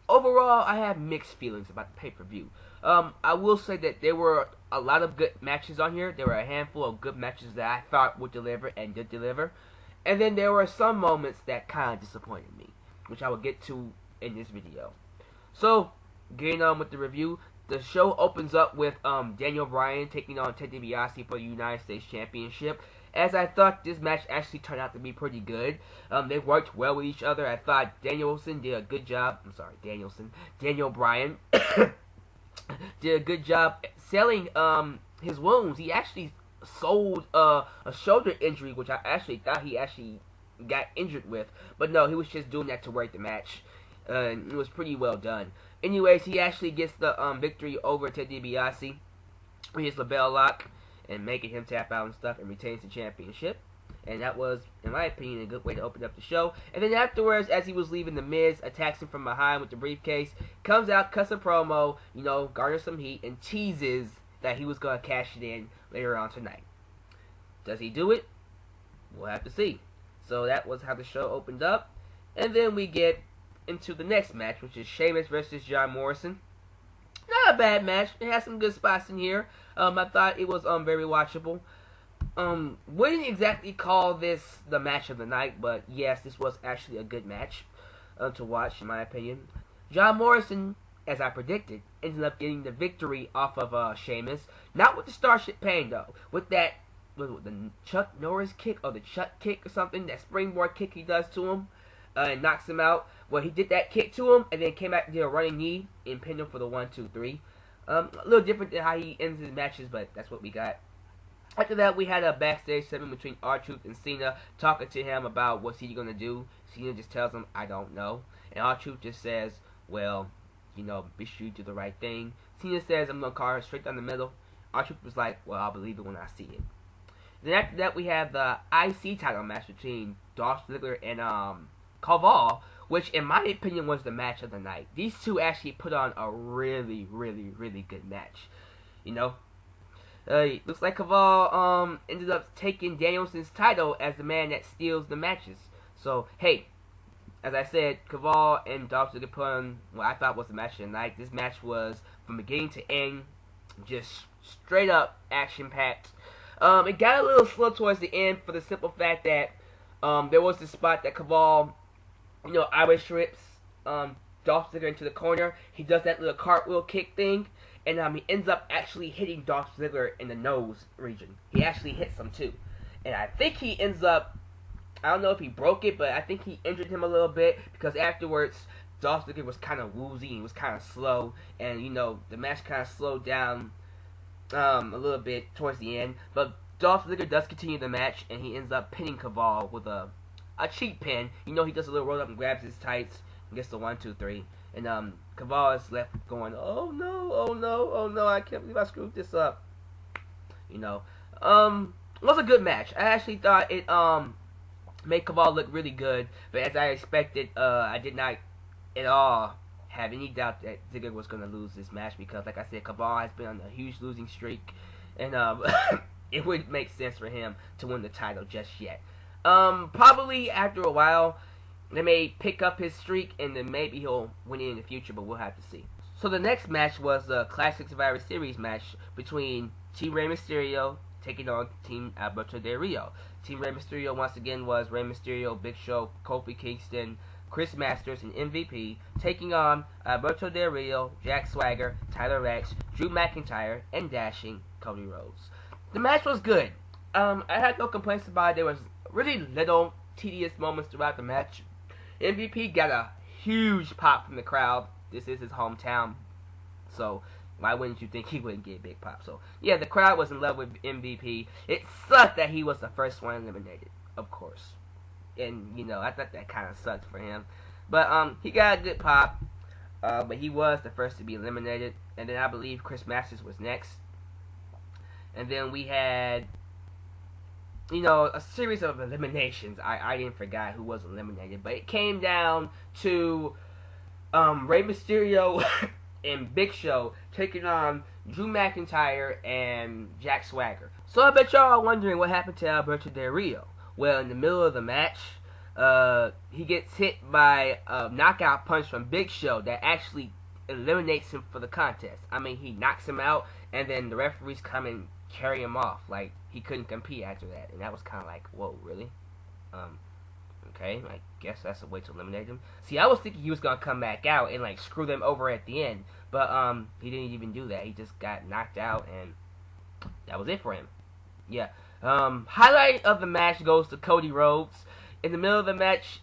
overall, I have mixed feelings about the pay-per-view. I will say that there were a lot of good matches on here. There were a handful of good matches that I thought would deliver and did deliver. And then there were some moments that kind of disappointed me, which I will get to in this video. So, getting on with the review, the show opens up with Daniel Bryan taking on Dibiase for the United States Championship. As I thought, this match actually turned out to be pretty good. They worked well with each other. I thought Daniel Bryan did a good job selling his wounds. He actually sold a shoulder injury, which I actually thought he actually got injured with. But no, he was just doing that to work the match. It was pretty well done. Anyways, he actually gets the victory over Dibiase with his label lock and making him tap out and stuff, and retains the championship. And that was, in my opinion, a good way to open up the show. And then afterwards, as he was leaving, The Miz attacks him from behind with the briefcase, comes out, cuts a promo, garners some heat, and teases that he was going to cash it in later on tonight. Does he do it? We'll have to see. So that was how the show opened up. And then we get into the next match, which is Sheamus versus John Morrison. Not a bad match. It has some good spots in here. I thought it was very watchable. Wouldn't exactly call this the match of the night, but yes, this was actually a good match to watch, in my opinion. John Morrison, as I predicted, ended up getting the victory off of Sheamus. Not with the Starship Pain, though. With that, the Chuck Norris kick, or the Chuck kick or something, that springboard kick he does to him, and knocks him out. Well, he did that kick to him, and then came back and did a running knee, and pinned him for the 1-2-3. A little different than how he ends his matches, but that's what we got. After that, we had a backstage segment between R-Truth and Cena, talking to him about what's he going to do. Cena just tells him, I don't know. And R-Truth just says, well, be sure you do the right thing. Cena says, I'm going to call her straight down the middle. R-Truth was like, well, I'll believe it when I see it. Then after that, we have the IC title match between Dolph Ziggler and Kaval, which in my opinion was the match of the night. These two actually put on a really, really, really good match. Looks like Kaval ended up taking Danielson's title as the man that steals the matches. So, hey, as I said, Kaval and Dolph Ziggler put on what I thought was the match of the night. This match was, from beginning to end, just straight up action-packed. It got a little slow towards the end for the simple fact that there was this spot that Kaval, Irish rips Dolph Ziggler into the corner. He does that little cartwheel kick thing, and he ends up actually hitting Dolph Ziggler in the nose region. He actually hits him too. And I think he ends up, I don't know if he broke it, but I think he injured him a little bit, because afterwards Dolph Ziggler was kind of woozy and was kind of slow, and the match kind of slowed down a little bit towards the end. But Dolph Ziggler does continue the match, and he ends up pinning Kaval with a cheap pin. He does a little roll up and grabs his tights and gets the 1-2-3. And Kaval is left going, oh no, oh no, oh no, I can't believe I screwed this up. It was a good match. I actually thought it made Kaval look really good, but as I expected, I did not at all have any doubt that Ziggler was going to lose this match, because like I said, Kaval has been on a huge losing streak, and it wouldn't make sense for him to win the title just yet. Probably after a while, they may pick up his streak, and then maybe he'll win it in the future, but we'll have to see. So the next match was the Classic Survivor Series match between Team Rey Mysterio taking on Team Alberto Del Rio. Team Rey Mysterio once again was Rey Mysterio, Big Show, Kofi Kingston, Chris Masters, and MVP, taking on Alberto Del Rio, Jack Swagger, Tyler Rex, Drew McIntyre, and Dashing Cody Rhodes. The match was good. I had no complaints about it. There was really little tedious moments throughout the match. MVP got a huge pop from the crowd. This is his hometown, so why wouldn't you think he wouldn't get a big pop? So yeah, the crowd was in love with MVP. It sucked that he was the first one eliminated, of course, and I thought that kind of sucked for him. But he got a good pop, but he was the first to be eliminated. And then I believe Chris Masters was next, and then we had a series of eliminations. I didn't forget who was eliminated, but it came down to Rey Mysterio and Big Show taking on Drew McIntyre and Jack Swagger. So I bet y'all are wondering what happened to Alberto Del Rio. Well, in the middle of the match, He gets hit by a knockout punch from Big Show that actually eliminates him for the contest. I mean, he knocks him out, and then the referees come and carry him off. Like, he couldn't compete after that, and that was kind of like, whoa, really? Okay, I guess that's a way to eliminate him. See, I was thinking he was gonna come back out and like screw them over at the end, but he didn't even do that. He just got knocked out, and that was it for him. Yeah. Highlight of the match goes to Cody Rhodes. In the middle of the match,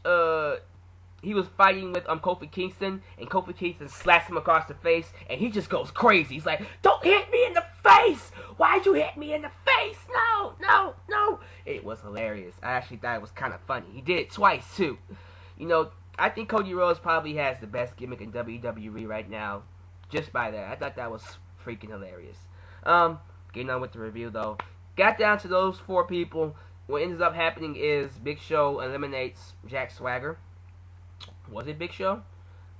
he was fighting with Kofi Kingston, and Kofi Kingston slaps him across the face, and he just goes crazy. He's like, "Don't hit me in the face! Why'd you hit me in the face? No, no, no!" It was hilarious. I actually thought it was kind of funny. He did it twice, too. You know, I think Cody Rhodes probably has the best gimmick in WWE right now, just by that. I thought that was freaking hilarious. Getting on with the review, though. Got down to those 4 people. What ends up happening is Big Show eliminates Jack Swagger. Was it Big Show?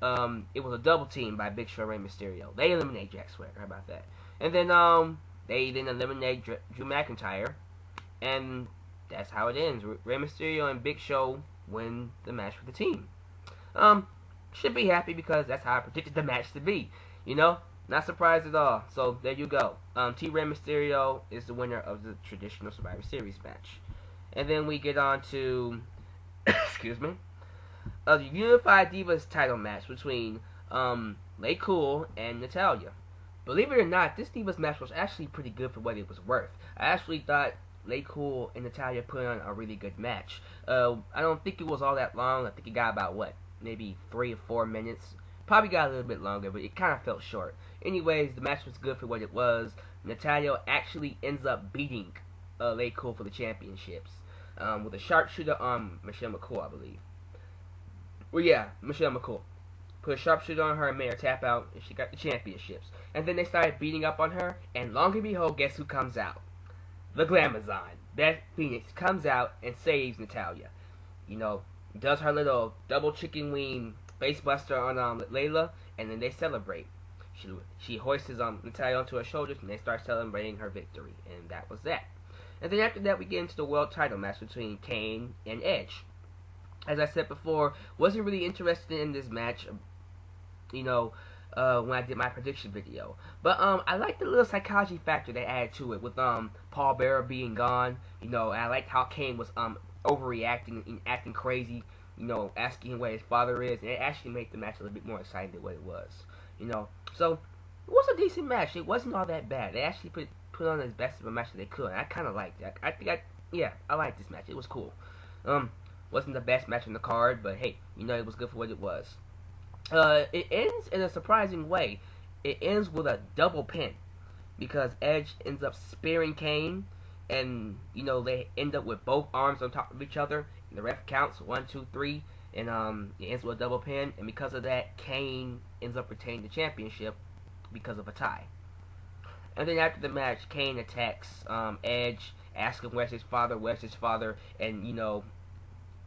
It was a double team by Big Show and Rey Mysterio. They eliminate Jack Swagger. How about that? And then they then eliminate Drew McIntyre, and that's how it ends. Rey Mysterio and Big Show win the match for the team. Should be happy because that's how I predicted the match to be. You know, not surprised at all. So there you go. Rey Mysterio is the winner of the traditional Survivor Series match, and then we get on to excuse me. A unified Divas title match between LayCool and Natalya. Believe it or not, this Divas match was actually pretty good for what it was worth. I actually thought LayCool and Natalya put on a really good match. I don't think it was all that long. I think it got about, maybe 3 or 4 minutes. Probably got a little bit longer, but it kind of felt short. Anyways, the match was good for what it was. Natalya actually ends up beating LayCool for the championships with a sharpshooter on Michelle McCool, I believe. Well, yeah, Michelle McCool. Put a sharpshooter on her and made her tap out, and she got the championships. And then they started beating up on her, and long and behold, guess who comes out? The Glamazon. Beth Phoenix comes out and saves Natalya. You know, does her little double chicken wing face buster on Layla, and then they celebrate. She hoists Natalya onto her shoulders, and they start celebrating her victory. And that was that. And then after that, we get into the world title match between Kane and Edge. As I said before, wasn't really interested in this match, you know, when I did my prediction video. But I liked the little psychology factor they added to it with Paul Bearer being gone. You know, and I liked how Kane was overreacting and acting crazy, you know, asking him where his father is, and it actually made the match a little bit more exciting than what it was. You know, so it was a decent match. It wasn't all that bad. They actually put on as best of a match that they could, and I kind of liked it. I liked this match. It was cool. Wasn't the best match on the card, but hey, you know, it was good for what it was. It ends in a surprising way. It ends with a double pin because Edge ends up spearing Kane, and you know they end up with both arms on top of each other. And the ref counts 1, 2, 3, and it ends with a double pin. And because of that, Kane ends up retaining the championship because of a tie. And then after the match, Kane attacks Edge, asks him where's his father, and you know.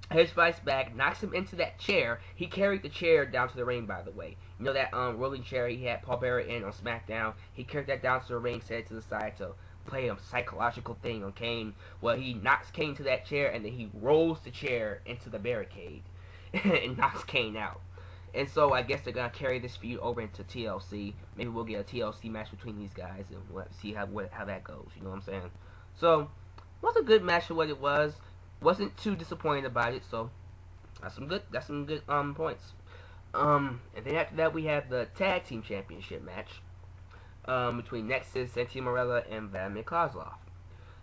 Edge fights back, knocks him into that chair. He carried the chair down to the ring, by the way. You know that rolling chair he had Paul Barrett in on SmackDown? He carried that down to the ring, set it to the side to play a psychological thing on Kane. Well, he knocks Kane to that chair, and then he rolls the chair into the barricade and knocks Kane out. And so I guess they're going to carry this feud over into TLC. Maybe we'll get a TLC match between these guys, and we'll see how that goes. You know what I'm saying? So, it was a good match for what it was. Wasn't too disappointed about it, so that's some good points. And then after that we have the tag team championship match between Nexus, Santino Marella, and Vladimir Kozlov.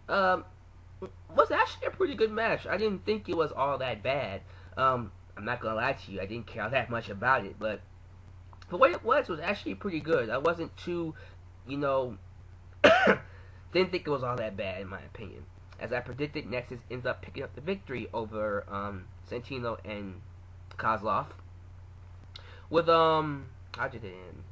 Was actually a pretty good match. I didn't think it was all that bad. I'm not gonna lie to you, I didn't care that much about it, but for what it was actually pretty good. I wasn't too, you know, didn't think it was all that bad in my opinion. As I predicted, Nexus ends up picking up the victory over Santino and Kozlov. With how did it end?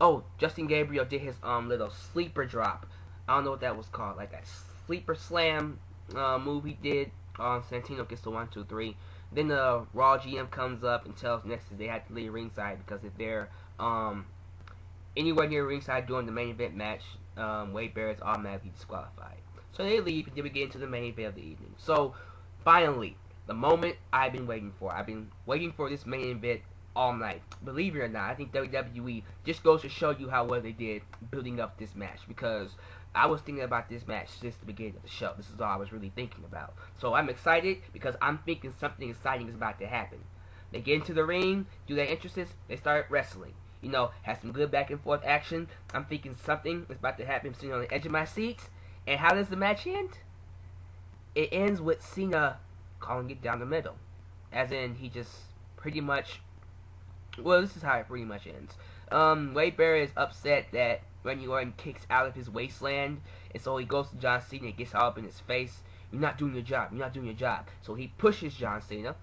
Oh, Justin Gabriel did his little sleeper drop. I don't know what that was called, like a sleeper slam move he did. Santino gets the 1, 2, 3. Then the Raw GM comes up and tells Nexus they have to leave ringside because if they're anywhere near ringside during the main event match, Wade Barrett's automatically disqualified. So they leave, and then we get into the main event of the evening. So, finally, the moment I've been waiting for. I've been waiting for this main event all night. Believe it or not, I think WWE just goes to show you how well they did building up this match, because I was thinking about this match since the beginning of the show. This is all I was really thinking about. So I'm excited because I'm thinking something exciting is about to happen. They get into the ring, do their entrances, they start wrestling. You know, have some good back and forth action. I'm thinking something is about to happen. I'm sitting on the edge of my seat. And how does the match end? It ends with Cena calling it down the middle. As in, he just pretty much... Well, this is how it pretty much ends. Wade Barrett is upset that Randy Orton kicks out of his wasteland. And so he goes to John Cena and gets all up in his face. You're not doing your job. You're not doing your job. So he pushes John Cena.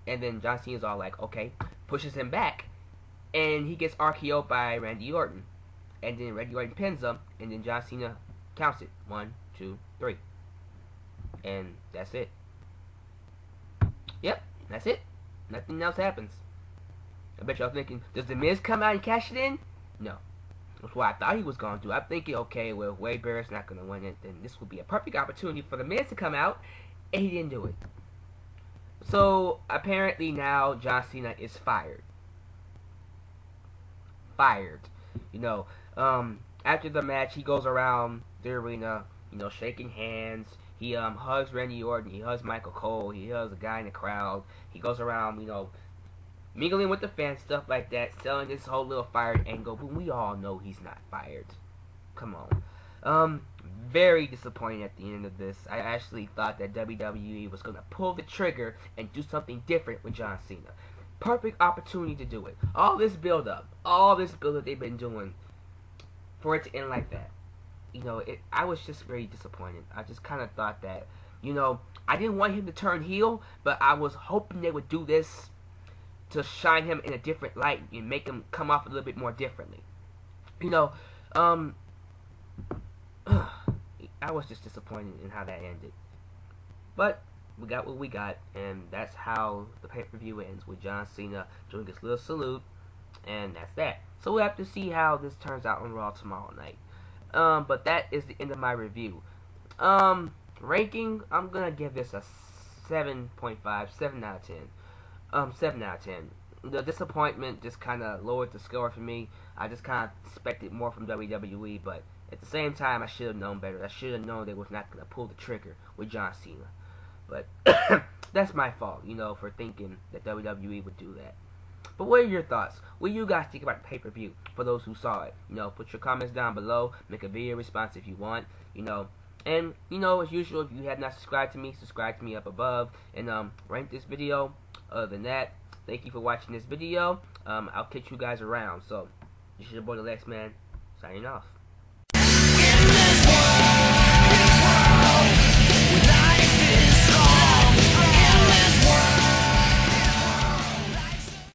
And then John Cena's all like, okay. Pushes him back. And he gets RKO'd by Randy Orton. And then Randy Orton pins him. And then John Cena counts it. 1, 2, 3. And that's it. Yep, that's it. Nothing else happens. I bet y'all thinking, does The Miz come out and cash it in? No. That's what I thought he was going to do. I'm thinking, okay, well, if Wade Barrett's not going to win it, then this would be a perfect opportunity for The Miz to come out. And he didn't do it. So, apparently now John Cena is fired. You know, after the match, he goes around the arena, you know, shaking hands. He hugs Randy Orton. He hugs Michael Cole. He hugs a guy in the crowd. He goes around, you know, mingling with the fans, stuff like that, selling this whole little fired angle. But we all know he's not fired. Come on. Very disappointed at the end of this. I actually thought that WWE was going to pull the trigger and do something different with John Cena. Perfect opportunity to do it. All this build-up they've been doing for it to end like that. You know, I was just very disappointed. I just kind of thought that, you know, I didn't want him to turn heel, but I was hoping they would do this to shine him in a different light and make him come off a little bit more differently. You know, I was just disappointed in how that ended. But we got what we got, and that's how the pay-per-view ends, with John Cena doing his little salute, and that's that. So we'll have to see how this turns out on Raw tomorrow night. But that is the end of my review. Ranking, I'm gonna give this a 7.5, 7 out of 10. 7 out of 10. The disappointment just kind of lowered the score for me. I just kind of expected more from WWE, but at the same time, I should have known better. I should have known they was not gonna pull the trigger with John Cena. But that's my fault, you know, for thinking that WWE would do that. But what are your thoughts? What do you guys think about the pay-per-view for those who saw it? You know, put your comments down below. Make a video response if you want, you know. And, you know, as usual, if you have not subscribed to me, subscribe to me up above. And, rank this video. Other than that, thank you for watching this video. I'll catch you guys around. So, this is your boy, the Lex Man, signing off.